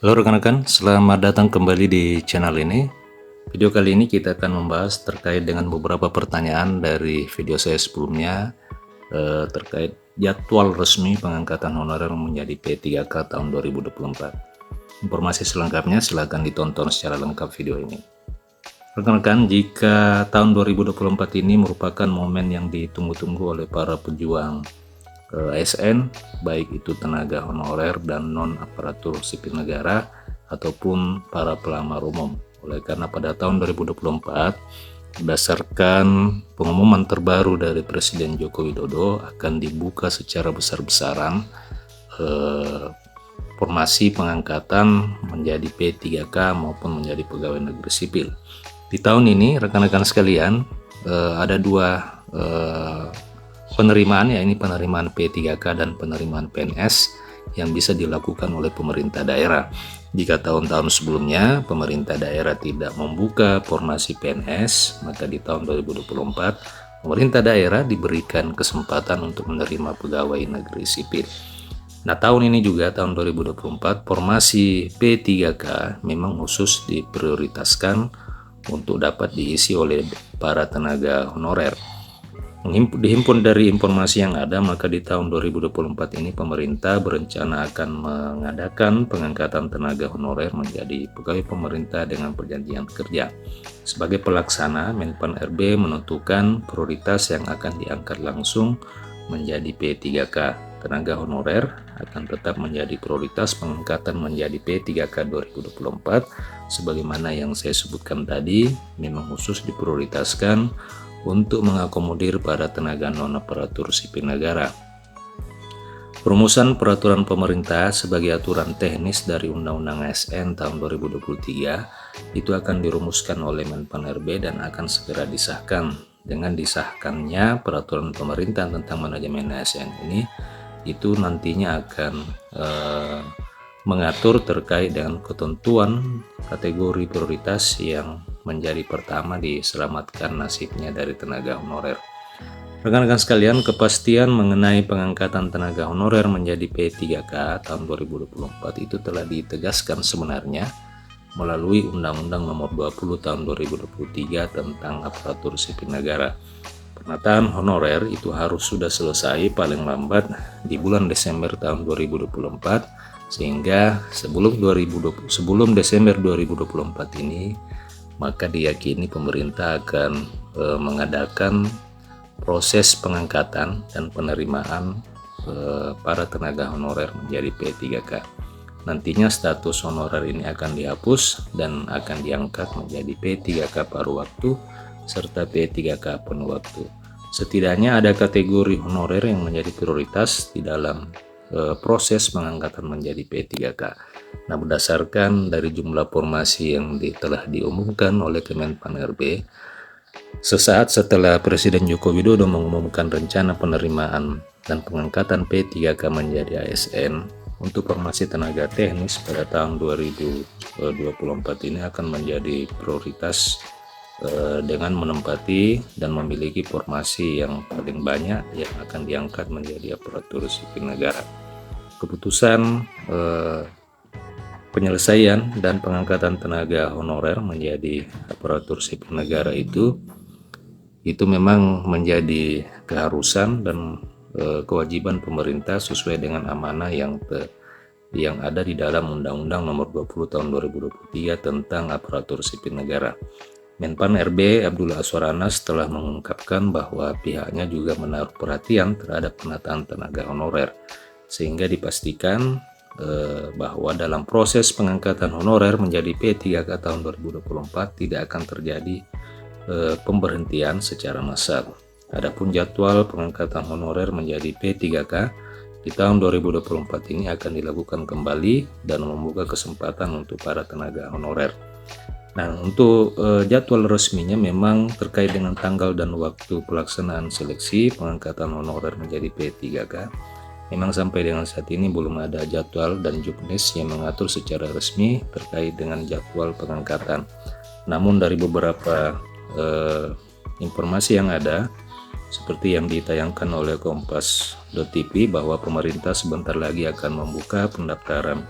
Halo rekan-rekan, selamat datang kembali di channel ini. Video kali ini kita akan membahas terkait dengan beberapa pertanyaan dari video saya sebelumnya terkait jadwal resmi pengangkatan honorer menjadi P3K tahun 2024. Informasi selengkapnya silahkan ditonton secara lengkap video ini. Rekan-rekan, jika tahun 2024 ini merupakan momen yang ditunggu-tunggu oleh para pejuang ASN, baik itu tenaga honorer dan non aparatur sipil negara ataupun para pelamar umum. Oleh karena pada tahun 2024 berdasarkan pengumuman terbaru dari Presiden Joko Widodo akan dibuka secara besar-besaran formasi pengangkatan menjadi P3K maupun menjadi pegawai negeri sipil. Di tahun ini rekan-rekan sekalian ada dua penerimaan, ya ini penerimaan P3K dan penerimaan PNS yang bisa dilakukan oleh pemerintah daerah. Jika tahun-tahun sebelumnya pemerintah daerah tidak membuka formasi PNS, maka di tahun 2024 pemerintah daerah diberikan kesempatan untuk menerima pegawai negeri sipil. Nah, tahun ini juga tahun 2024 formasi P3K memang khusus diprioritaskan untuk dapat diisi oleh para tenaga honorer. Dihimpun dari informasi yang ada, maka di tahun 2024 ini pemerintah berencana akan mengadakan pengangkatan tenaga honorer menjadi pegawai pemerintah dengan perjanjian kerja. Sebagai pelaksana, Menpan RB menentukan prioritas yang akan diangkat langsung menjadi P3K. Tenaga honorer akan tetap menjadi prioritas pengangkatan menjadi P3K 2024. Sebagaimana yang saya sebutkan tadi, memang khusus diprioritaskan untuk mengakomodir para tenaga non-aparatur sipil negara. Perumusan peraturan pemerintah sebagai aturan teknis dari Undang-Undang ASN tahun 2023 itu akan dirumuskan oleh Menpan RB dan akan segera disahkan. Dengan disahkannya peraturan pemerintah tentang manajemen ASN ini, itu nantinya akan mengatur terkait dengan ketentuan kategori prioritas yang menjadi pertama diselamatkan nasibnya dari tenaga honorer. Rekan-rekan sekalian, kepastian mengenai pengangkatan tenaga honorer menjadi P3K tahun 2024 itu telah ditegaskan sebenarnya melalui Undang-Undang Nomor 20 tahun 2023 tentang aparatur sipil negara. Penataan honorer itu harus sudah selesai paling lambat di bulan Desember tahun 2024, sehingga sebelum Desember 2024 ini maka diyakini pemerintah akan mengadakan proses pengangkatan dan penerimaan para tenaga honorer menjadi P3K. Nantinya status honorer ini akan dihapus dan akan diangkat menjadi P3K paruh waktu serta P3K penuh waktu. Setidaknya ada kategori honorer yang menjadi prioritas di dalam proses pengangkatan menjadi P3K. Nah, berdasarkan dari jumlah formasi yang telah diumumkan oleh Kemenpan RB, sesaat setelah Presiden Joko Widodo mengumumkan rencana penerimaan dan pengangkatan P3K menjadi ASN untuk formasi tenaga teknis pada tahun 2024 ini akan menjadi prioritas dengan menempati dan memiliki formasi yang paling banyak yang akan diangkat menjadi aparatur sipil negara. Keputusan penyelesaian dan pengangkatan tenaga honorer menjadi aparatur sipil negara itu memang menjadi keharusan dan kewajiban pemerintah sesuai dengan amanah yang ada di dalam Undang-Undang Nomor 20 tahun 2023 tentang aparatur sipil negara. Menpan RB Abdullah Azwar Anas telah mengungkapkan bahwa pihaknya juga menaruh perhatian terhadap penataan tenaga honorer, sehingga dipastikan bahwa dalam proses pengangkatan honorer menjadi P3K tahun 2024 tidak akan terjadi pemberhentian secara massal. Adapun jadwal pengangkatan honorer menjadi P3K di tahun 2024 ini akan dilakukan kembali dan membuka kesempatan untuk para tenaga honorer. Nah, untuk jadwal resminya memang terkait dengan tanggal dan waktu pelaksanaan seleksi pengangkatan honorer menjadi P3K. Memang sampai dengan saat ini belum ada jadwal dan juknis yang mengatur secara resmi terkait dengan jadwal pengangkatan. Namun dari beberapa informasi yang ada, seperti yang ditayangkan oleh Kompas.tv, bahwa pemerintah sebentar lagi akan membuka pendaftaran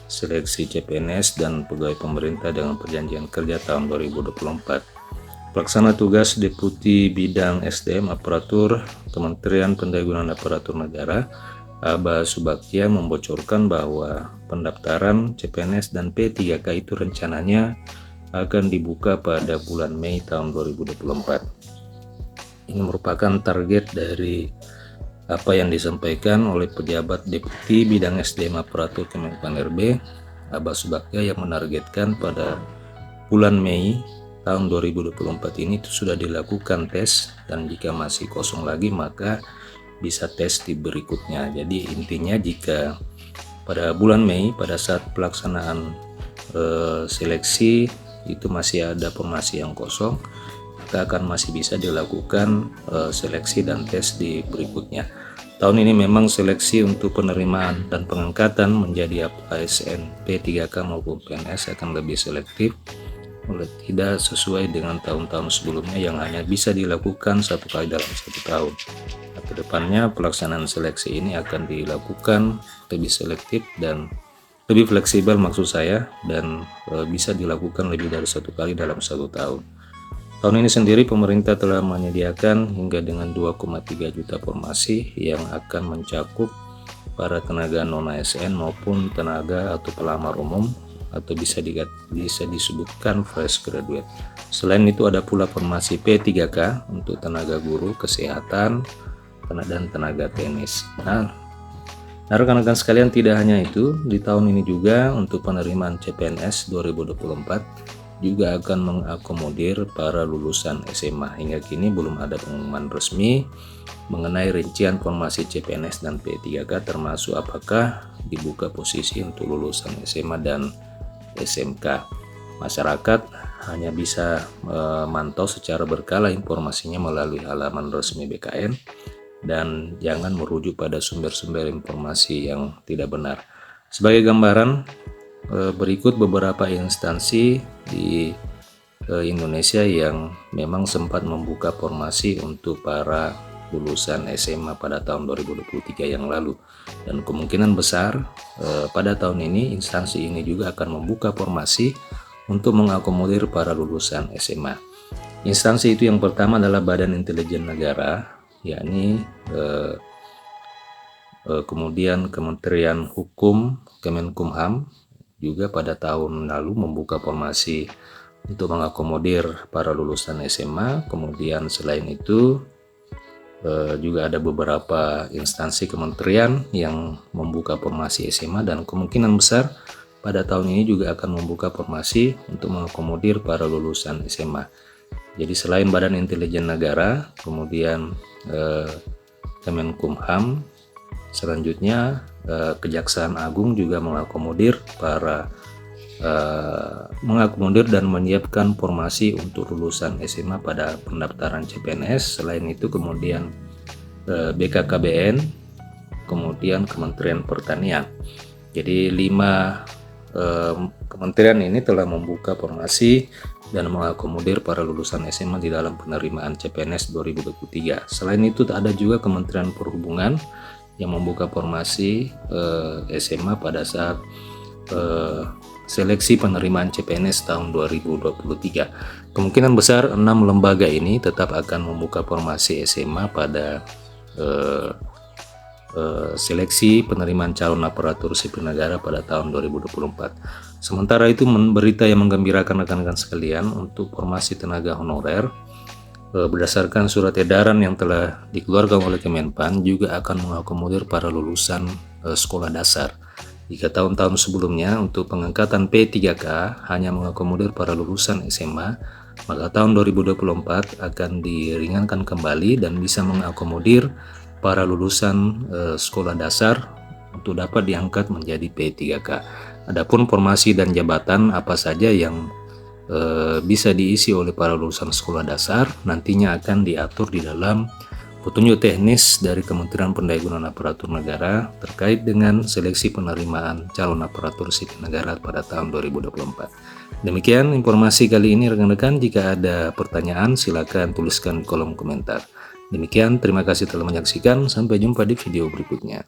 seleksi CPNS dan pegawai pemerintah dengan perjanjian kerja tahun 2024. Pelaksana tugas Deputi Bidang SDM Aparatur Kementerian Pendayagunaan Aparatur Negara Aba Subaktia membocorkan bahwa pendaftaran CPNS dan P3K itu rencananya akan dibuka pada bulan Mei tahun 2024. Ini merupakan target dari apa yang disampaikan oleh pejabat Deputi Bidang SDM Aparatur Kemenpan RB Aba Subaktia yang menargetkan pada bulan Mei tahun 2024 ini itu sudah dilakukan tes, dan jika masih kosong lagi maka bisa tes di berikutnya. Jadi intinya jika pada bulan Mei pada saat pelaksanaan seleksi itu masih ada formasi yang kosong, maka akan masih bisa dilakukan seleksi dan tes di berikutnya. Tahun ini memang seleksi untuk penerimaan dan pengangkatan menjadi ASN P3K maupun PNS akan lebih selektif, tidak sesuai dengan tahun-tahun sebelumnya yang hanya bisa dilakukan satu kali dalam 1 tahun. Kedepannya pelaksanaan seleksi ini akan dilakukan lebih selektif dan lebih fleksibel maksud saya, dan bisa dilakukan lebih dari 1 kali dalam 1 tahun. Tahun ini sendiri pemerintah telah menyediakan hingga dengan 2,3 juta formasi yang akan mencakup para tenaga non-ASN maupun tenaga atau pelamar umum atau bisa disebutkan fresh graduate. Selain itu ada pula formasi P3K untuk tenaga guru, kesehatan, dan tenaga teknis. Nah, rekan-rekan sekalian, tidak hanya itu, di tahun ini juga untuk penerimaan CPNS 2024 juga akan mengakomodir para lulusan SMA. Hingga kini belum ada pengumuman resmi mengenai rincian formasi CPNS dan P3K, termasuk apakah dibuka posisi untuk lulusan SMA dan SMK. Masyarakat hanya bisa memantau secara berkala informasinya melalui halaman resmi BKN, dan jangan merujuk pada sumber-sumber informasi yang tidak benar. Sebagai gambaran, berikut beberapa instansi di Indonesia yang memang sempat membuka formasi untuk para lulusan SMA pada tahun 2023 yang lalu, dan kemungkinan besar pada tahun ini instansi ini juga akan membuka formasi untuk mengakomodir para lulusan SMA. Instansi itu yang pertama adalah Badan Intelijen Negara, yakni kemudian Kementerian Hukum, Kemenkumham juga pada tahun lalu membuka formasi untuk mengakomodir para lulusan SMA. Kemudian selain itu juga ada beberapa instansi kementerian yang membuka formasi SMA, dan kemungkinan besar pada tahun ini juga akan membuka formasi untuk mengakomodir para lulusan SMA. Jadi selain Badan Intelijen Negara, kemudian Kemenkumham, selanjutnya Kejaksaan Agung juga mengakomodir dan menyiapkan formasi untuk lulusan SMA pada pendaftaran CPNS. Selain itu kemudian BKKBN, kemudian Kementerian Pertanian. Jadi 5 kementerian ini telah membuka formasi dan mengakomodir para lulusan SMA di dalam penerimaan CPNS 2023. Selain itu ada juga Kementerian Perhubungan yang membuka formasi SMA pada saat seleksi penerimaan CPNS tahun 2023. Kemungkinan besar 6 lembaga ini tetap akan membuka formasi SMA pada seleksi penerimaan calon aparatur sipil negara pada tahun 2024. Sementara itu, berita yang menggembirakan rekan-rekan sekalian untuk formasi tenaga honorer, berdasarkan surat edaran yang telah dikeluarkan oleh Kemenpan, juga akan mengakomodir para lulusan sekolah dasar. Jika tahun-tahun sebelumnya untuk pengangkatan P3K hanya mengakomodir para lulusan SMA, maka tahun 2024 akan diringankan kembali dan bisa mengakomodir para lulusan sekolah dasar untuk dapat diangkat menjadi P3K. Adapun formasi dan jabatan apa saja yang bisa diisi oleh para lulusan sekolah dasar nantinya akan diatur di dalam petunjuk teknis dari Kementerian Pendayagunaan Aparatur Negara terkait dengan seleksi penerimaan calon aparatur sipil negara pada tahun 2024. Demikian informasi kali ini rekan-rekan. Jika ada pertanyaan silakan tuliskan di kolom komentar. Demikian, terima kasih telah menyaksikan. Sampai jumpa di video berikutnya.